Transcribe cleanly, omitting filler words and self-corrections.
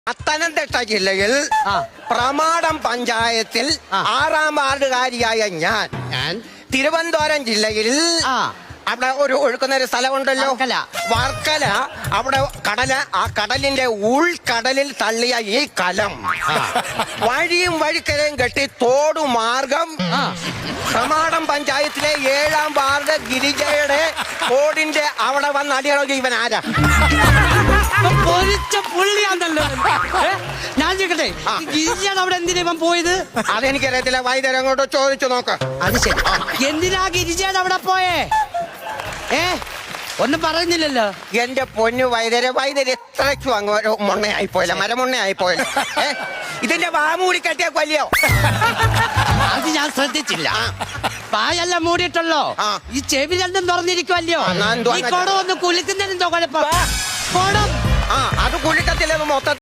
പത്തനംതിട്ട ജില്ലയിൽ പ്രമാടം പഞ്ചായത്തിൽ 6ാം വാർഡുകാരിയായ ഞാൻ തിരുവനന്തപുരം ജില്ലയിൽ അവിടെ ഒരു ഒഴുക്കുന്ന ഒരു സ്ഥലമുണ്ടല്ലോ വർക്കല. അവിടെ ആ കടലിന്റെ ഉൾക്കടലിൽ തള്ളിയ ഈ കലം വഴിയും വഴിക്കരയും കെട്ടി തോടുമാർഗം പ്രമാടം പഞ്ചായത്തിലെ 7ാം വാർഡ് ഗിരിജയുടെ തോടിന്റെ അവിടെ വന്ന് അടിയളവ് ഇവൻ ആരാ? ഞാൻ ചോദിക്കട്ടെ, ഗിരിജയാണ് അവിടെ എന്തിനാ ഇവൻ പോയത്? അതെനിക്കറിയത്തില്ല. വൈദ്യുതി അങ്ങോട്ട് ചോദിച്ചു നോക്കാം. അത് ശരി. എന്തിനാ ഗിരിജയാണ് അവിടെ പോയേ? ഒന്നും പറയുന്നില്ലല്ലോ. എന്റെ പൊന്നു വൈദ്യുതി എത്രയ്ക്കും അങ്ങ് മുണ്ണയായിപ്പോയില്ല, മരമുണ്ണയായിപ്പോയില്ല. ഇതിന്റെ വാമൂടി കെട്ടിയ കൊല്ലിയോ? അത് ഞാൻ ശ്രദ്ധിച്ചില്ല. പായെല്ലാം മൂടിയിട്ടുള്ളോ? ഈ ചെവി രണ്ടും തുറന്നിരിക്കുമല്ലോ. ഈ കുടം ഒന്ന് കുലുക്കുന്നതിനെന്തോ കുഴപ്പം? കുടം അത് കുലുക്കത്തില്ല, മൊത്തം